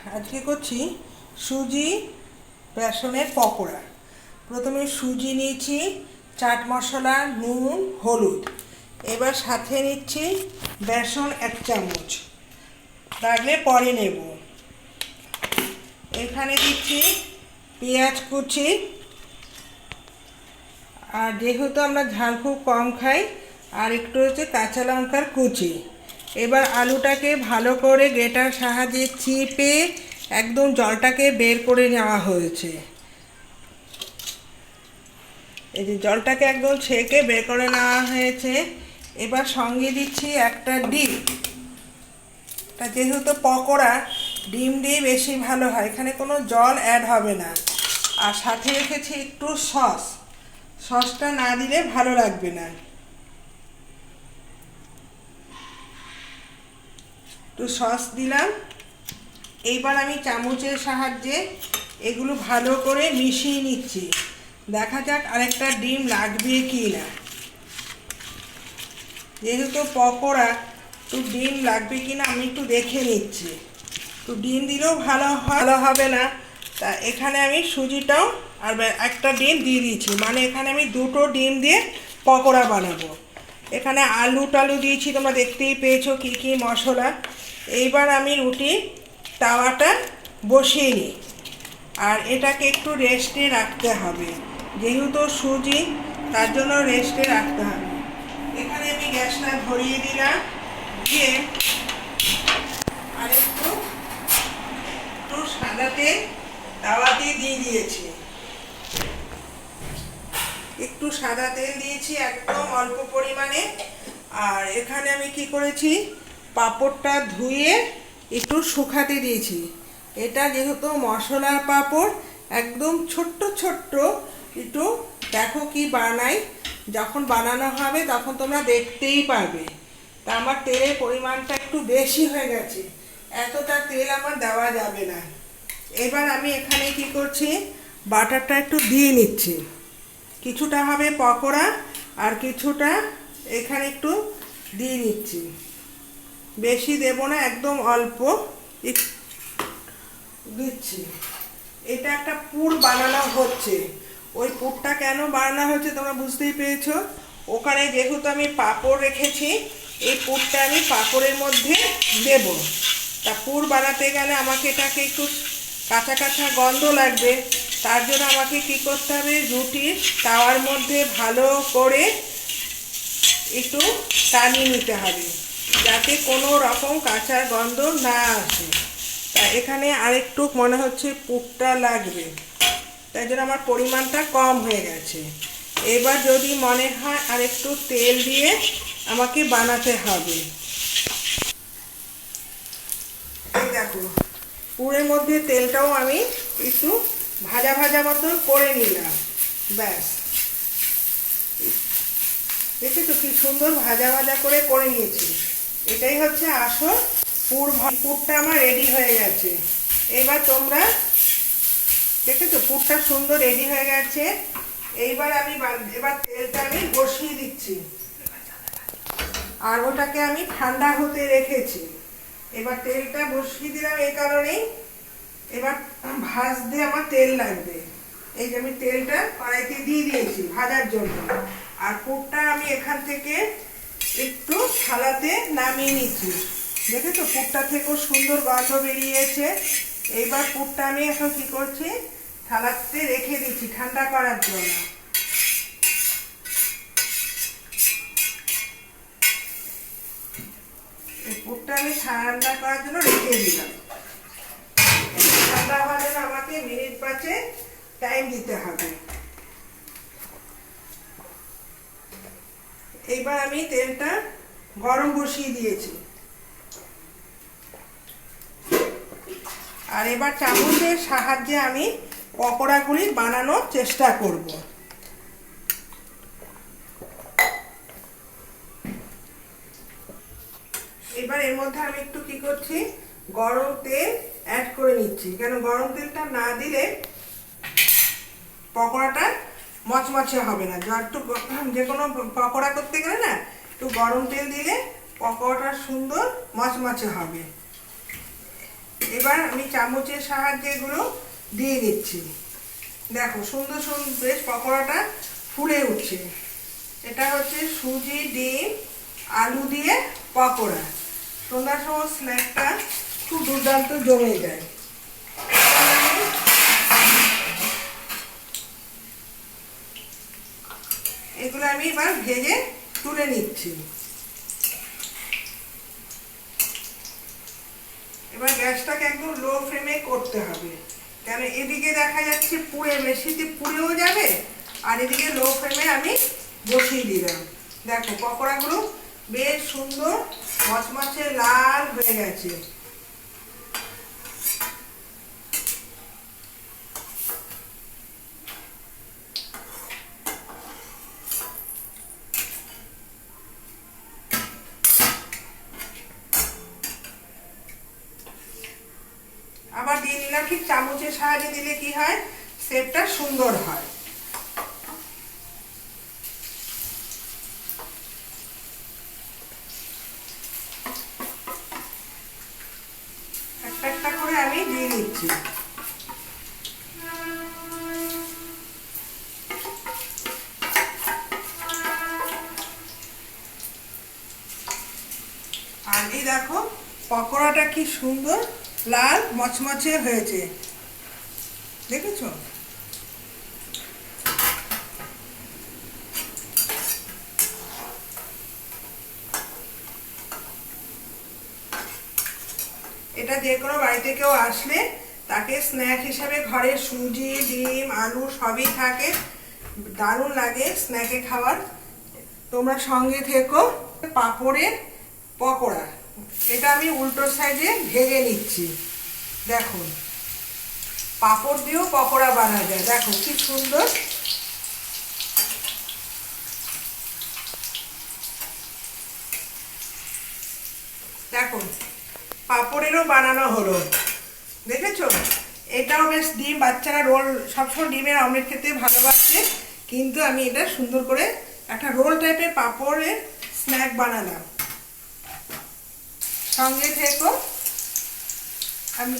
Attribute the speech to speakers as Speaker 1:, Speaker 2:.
Speaker 1: আজকে করছি সুজি বেসনের পকোড়া। প্রথমে সুজি নিয়েছি, চাট মশলা, নুন, হলুদ। এবার সাথে নিচ্ছি বেসন 1 চামচ, লাগলে পরে নেব। এখানে দিচ্ছি পেঁয়াজ কুচি, আর যেহেতু আমরা ঝাল খুব কম খাই, আর একটু হচ্ছে কাঁচা লঙ্কার কুচি। এবার আলুটাকে ভালো করে গ্রেটার সাহায্যে চিপে একদম জলটাকে বের করে নেওয়া হয়েছে। এই যে জলটাকে একদম ছেঁকে বের করে নেওয়া হয়েছে। এবার সঙ্গে দিচ্ছি একটা ডিম। তা যেহেতু পকোড়া, ডিম দিয়ে বেশি ভালো হয়, এখানে কোনো জল অ্যাড হবে না। আর সাথে রেখেছি একটু সস। সসটা না দিলে ভালো লাগবে না। একটু সস দিলাম। এইবার আমি চামচের সাহায্যে এগুলো ভালো করে মিশিয়ে নিচ্ছি। দেখা যাক আরেকটা ডিম লাগবে কি না। যেহেতু পকোড়া, একটু ডিম লাগবে কি না আমি একটু দেখে নিচ্ছি। একটু ডিম দিলেও ভালো হবে না। তা এখানে আমি সুজিটাও আর একটা ডিম দিয়ে দিয়েছি, মানে এখানে আমি 2টো ডিম দিয়ে পকোড়া বানাবো। এখানে আলু টালু দিয়েছি, তোমরা দেখতেই পেয়েছো কী কী মশলা। এইবার আমি রুটি তাওয়াটা বসিয়ে নিই, আর এটাকে একটু রেস্টে রাখতে হবে। যেহেতু সুজি, তার জন্য রেস্টে রাখতে হবে। এখানে আমি গ্যাসটা ধরিয়ে দিলাম, দিয়ে আর একটু সাদা তেল তাওয়াতে দিয়ে দিয়েছি। একটু সাদা তেল দিয়েছি একদম অল্প পরিমাণে। আর এখানে আমি কি করেছি, পাঁপড়টা ধুয়ে একটু শুকাতে দিয়েছি। এটা যেহেতু মশলার পাঁপড়, একদম ছোট্ট ছোট্ট। একটু দেখো কি বানাই, যখন বানানো হবে তখন তোমরা দেখতেই পারবে। তা আমার তেলের পরিমাণটা একটু বেশি হয়ে গেছে, এতটা তেল আমার দেওয়া যাবে না। এবার আমি এখানে কি করছি, বাটারটা একটু দিয়ে নিচ্ছি। কিছুটা হবে পকোড়া, আর কিছুটা এখানে একটু দিয়ে নিচ্ছি। বেশি দেব না, একদম অল্প দিচ্ছি। এটা একটা পুর বানানো হচ্ছে। ওই পুরটা কেন বানানো হচ্ছে তোমরা বুঝতেই পেরেছো। ওখানে যেহেতু আমি পাঁপড় রেখেছি, এই পুরটা আমি পাঁপড়ের মধ্যে দেব। তা পুর বানাতে গেলে আমাকে এটাকে একটু কাঁচা কাঁচা গন্ধ লাগবে। তার জন্য আমাকে কি করতে হবে, রুটির তাওয়ার মধ্যে ভালো করে একটু টানিয়ে নিতে হবে, যাতে কোনো রকম কাঁচা গন্ধ না আসে। তা এখানে আরেকটু মনে হচ্ছে পুরটা লাগবে, তাই জন্য আমার পরিমাণটা কম হয়ে গেছে। এবার যদি মনে হয় আরেকটু তেল দিয়ে আমাকে বানাতে হবে। এই দেখো, পুরের মধ্যে তেলটাও আমি একটু ভাজা ভাজা মতন করে নিলাম। ব্যাস, দেখেছো কি সুন্দর ভাজা ভাজা করে নিয়েছি। এটাই হচ্ছে আসল পুর। পুরটা আমার রেডি হয়ে গেছে। এবার তোমরা দেখেছো পুরটা সুন্দর রেডি হয়ে গেছে। এইবার তেলটা আমি বসিয়ে দিচ্ছি, আর ওটাকে আমি ঠান্ডা হতে রেখেছি। এবার তেলটা বসিয়ে দিলাম এই কারণেই, এবার ভাজতে আমার তেল লাগবে। এই যে আমি তেলটা কড়াইতে দিয়ে দিয়েছি ভাজার জন্য। আর পুরটা আমি এখান থেকে একটু থালাতে নামিয়ে নিচ্ছি। দেখেছো পুরটা থেকেও সুন্দর গন্ধ বেরিয়েছে। এইবার পুরটা আমি এখন কি করছি, থালাতে রেখে দিচ্ছি ঠান্ডা করার জন্য। এই পুরটা আমি ঠান্ডা করার জন্য রেখে দিলাম। ঠান্ডা হওয়ার জন্য আমাকে মিনিট 5 টাইম দিতে হবে। এইবার আমি তেলটা গরম বসিয়ে দিয়েছি, আর এবার চামচের সাহায্যে আমি পকোড়াগুলি বানানোর চেষ্টা করব। এবার এর মধ্যে আমি একটু কি করছি, গরম তেল অ্যাড করে নিচ্ছি। কেন গরম তেলটা না দিলে পকোড়াটা মচমচে হবে না। একটু যে কোনো পকোড়া করতে গেলে না, একটু গরম তেল দিলে পকোড়াটা সুন্দর মচমচে হবে। এবার আমি চামচের সাহায্যে এগুলো দিয়ে দিচ্ছি। দেখো সুন্দর সুন্দর বেশ পকোড়াটা ফুলে উঠছে। এটা হচ্ছে সুজি ডিম আলু দিয়ে পকোড়া। সন্ধ্যার সময় স্ন্যাকটা খুব দুর্দান্ত জমে যায়। এগুলো আমি এবার ভেজে তুলে নিচ্ছি। এবার গ্যাসটাকে একদম লো ফ্লেমে করতে হবে, কেন এদিকে দেখা যাচ্ছে পুড়ে বেশিতে পুড়েও যাবে, আর এদিকে লো ফ্লেমে আমি বসিয়ে দিলাম। দেখো পকোড়াগুলো বেশ সুন্দর মচমচে লাল হয়ে গেছে। আবার দিয়ে নিলাম, ঠিক চামচের সাহায্যে দিলে কি হয়, শেপটা সুন্দর হয়। একটা একটা করে আমি দিয়ে নিচ্ছি। আর এই দেখো পকোড়াটা কি সুন্দর লাল মচমচে হয়েছে, দেখেছো? এটা যে কোনো বাড়িতে কেউ আসলে তাকে স্ন্যাক হিসাবে ঘরে সুজি ডিম আলু সবই থাকে, দারুণ লাগে স্ন্যাকে খাওয়ার। তোমরা সঙ্গে থেকো। পাঁপড়ের পকোড়া, এটা আমি উল্টো সাইডে ভেজে নিচ্ছি। দেখুন পাঁপড় দিয়েও পকোড়া বানা যায়, দেখো কি সুন্দর। দেখুন পাঁপড়েরও বানানো হলো, দেখেছো? এটাও বেশ ডিম, বাচ্চারা রোল সবসময় ডিমের অমলেট খেতে ভালোবাসে, কিন্তু আমি এটা সুন্দর করে একটা রোল টাইপের পাঁপড়ের স্ন্যাক বানালাম। সঙ্গে থেকো। আমি